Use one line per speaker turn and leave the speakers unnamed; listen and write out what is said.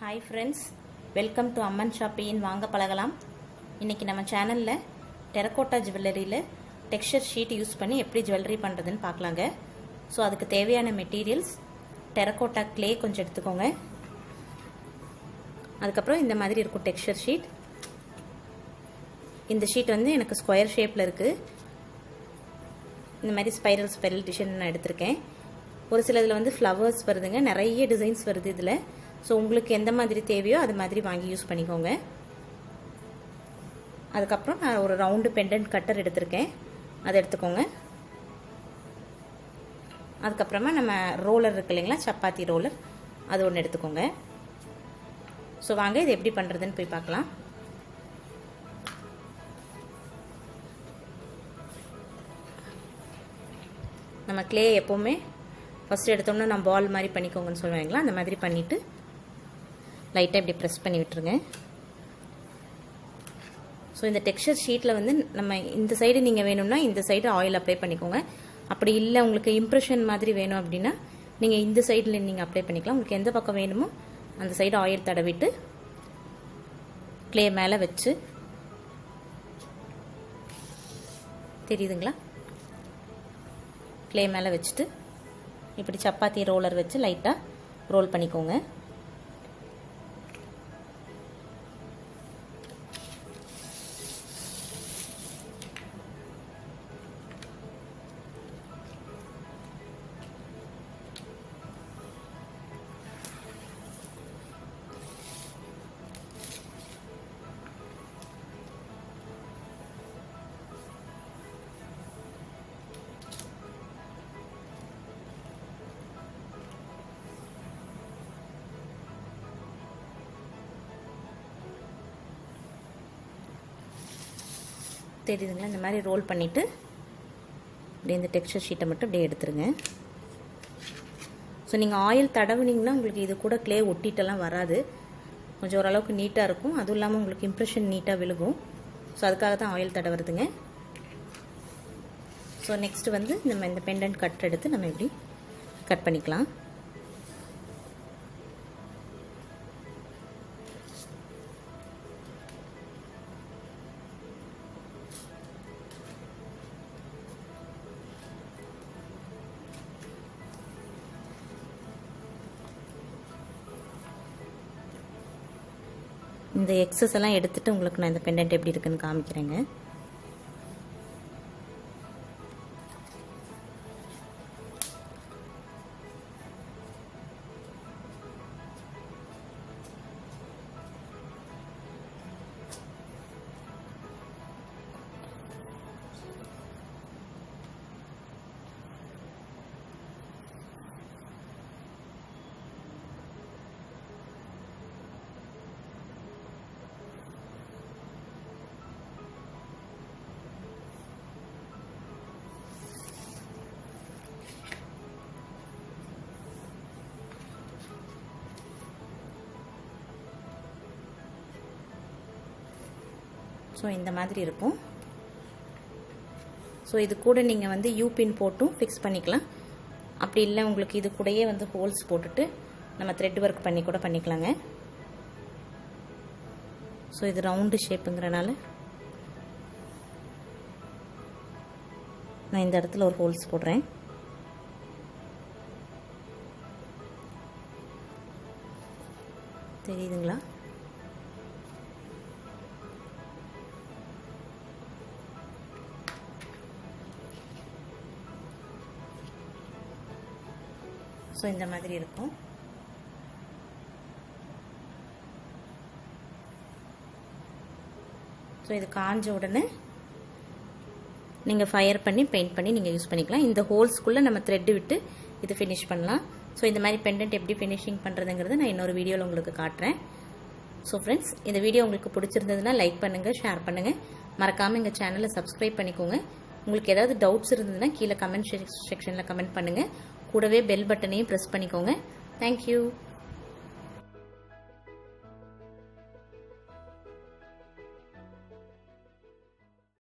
Hi friends, welcome to Amman shopping. வாங்க பழகலாம். இன்றைக்கி நம்ம சேனலில் டெரகோட்டா ஜுவல்லரியில் டெக்ஸ்சர் ஷீட் யூஸ் பண்ணி எப்படி ஜுவல்லரி பண்ணுறதுன்னு பார்க்கலாங்க. ஸோ அதுக்கு தேவையான மெட்டீரியல்ஸ் டெரகோட்டா கிளே கொஞ்சம் எடுத்துக்கோங்க. அதுக்கப்புறம் இந்த மாதிரி இருக்கும் டெக்ஸ்சர் ஷீட். இந்த ஷீட் வந்து எனக்கு ஸ்கொயர் ஷேப்பில் இருக்குது. இந்த மாதிரி ஸ்பைரல் டிசைன் நான் எடுத்திருக்கேன். ஒரு சிலதில் வந்து ஃப்ளவர்ஸ் வருதுங்க, நிறைய டிசைன்ஸ் வருது இதில். ஸோ உங்களுக்கு எந்த மாதிரி தேவையோ அது மாதிரி வாங்கி யூஸ் பண்ணிக்கோங்க. அதுக்கப்புறம் நான் ஒரு ரவுண்டு பெண்டன்ட் கட்டர் எடுத்திருக்கேன், அதை எடுத்துக்கோங்க. அதுக்கப்புறமா நம்ம ரோலர் இருக்கு இல்லைங்களா, சப்பாத்தி ரோலர், அது ஒன்று எடுத்துக்கோங்க. ஸோ வாங்க இது எப்படி பண்ணுறதுன்னு போய் பார்க்கலாம். நம்ம கிளே எப்போவுமே ஃபஸ்ட்டு எடுத்தோம்னா நம்ம பால் மாதிரி பண்ணிக்கோங்கன்னு சொல்லுவாங்களா, அந்த மாதிரி பண்ணிவிட்டு லைட்டாக இப்படி ப்ரெஸ் பண்ணி விட்டுருங்க. ஸோ இந்த டெக்ஸ்சர் ஷீட்டில் வந்து நம்ம இந்த சைடு நீங்கள் வேணும்னா இந்த சைடு ஆயில் அப்ளை பண்ணிக்கோங்க. அப்படி இல்லை உங்களுக்கு இம்ப்ரெஷன் மாதிரி வேணும் அப்படின்னா நீங்கள் இந்த சைடில் நீங்கள் அப்ளை பண்ணிக்கலாம். உங்களுக்கு எந்த பக்கம் வேணுமோ அந்த சைடு ஆயில் தடவிட்டு கிளே மேலே வச்சு, தெரியுதுங்களா, கிளே மேலே வச்சுட்டு இப்படி சப்பாத்தி ரோலர் வச்சு லைட்டாக ரோல் பண்ணிக்கோங்க. தெரியுதுங்களா, இந்த மாதிரி ரோல் பண்ணிவிட்டு இப்படி இந்த டெக்ஸ்சர் ஷீட்டை மட்டும் இப்படியே எடுத்துருங்க. ஸோ நீங்கள் ஆயில் தடவுனீங்கன்னா உங்களுக்கு இது கூட கிளே ஒட்டிட்டெல்லாம் வராது, கொஞ்சம் ஓரளவுக்கு நீட்டாக இருக்கும். அதுவும் இல்லாமல் உங்களுக்கு இம்ப்ரெஷன் நீட்டாக விழுகும். ஸோ அதுக்காக தான் ஆயில் தடவுறதுங்க. ஸோ நெக்ஸ்ட்டு வந்து நம்ம இந்த பெண்டன்ட் கட் எடுத்து நம்ம இப்படி கட் பண்ணிக்கலாம். இந்த எக்ஸஸ் எல்லாம் எடுத்துட்டு உங்களுக்கு நான் இந்த பெண்டன்ட் எப்படி இருக்குன்னு காமிக்கிறேங்க. ஸோ இந்த மாதிரி இருக்கும். ஸோ இது கூட நீங்கள் வந்து யூபின் போட்டும் ஃபிக்ஸ் பண்ணிக்கலாம். அப்படி இல்லை உங்களுக்கு இது கூடயே வந்து ஹோல்ஸ் போட்டுட்டு நம்ம த்ரெட் ஒர்க் பண்ணி கூட பண்ணிக்கலாங்க. ஸோ இது ரவுண்டு ஷேப்புங்கிறனால நான் இந்த இடத்துல ஒரு ஹோல்ஸ் போடுறேன். தெரியுதுங்களா? ஸோ இந்த மாதிரி இருக்கும். ஸோ இது காஞ்ச உடனே நீங்கள் ஃபயர் பண்ணி பெயிண்ட் பண்ணி நீங்கள் யூஸ் பண்ணிக்கலாம். இந்த ஹோல்ஸ்குள்ளே நம்ம த்ரெட்டு விட்டு இது ஃபினிஷ் பண்ணலாம். ஸோ இந்த மாதிரி பெண்டன்ட் எப்படி ஃபினிஷிங் பண்ணுறதுங்கிறது நான் இன்னொரு வீடியோவில் உங்களுக்கு காட்டுறேன். ஸோ ஃப்ரெண்ட்ஸ், இந்த வீடியோ உங்களுக்கு பிடிச்சிருந்ததுன்னா லைக் பண்ணுங்கள், ஷேர் பண்ணுங்கள். மறக்காமல் எங்கள் சேனலை சப்ஸ்கிரைப் பண்ணிக்கோங்க. உங்களுக்கு ஏதாவது டவுட்ஸ் இருந்ததுன்னா கீழே கமெண்ட் செக்ஷனில் கமெண்ட் பண்ணுங்கள். கூடவே பெல் பட்டனையும் ப்ரெஸ் பண்ணிக்கோங்க. தேங்க்யூ.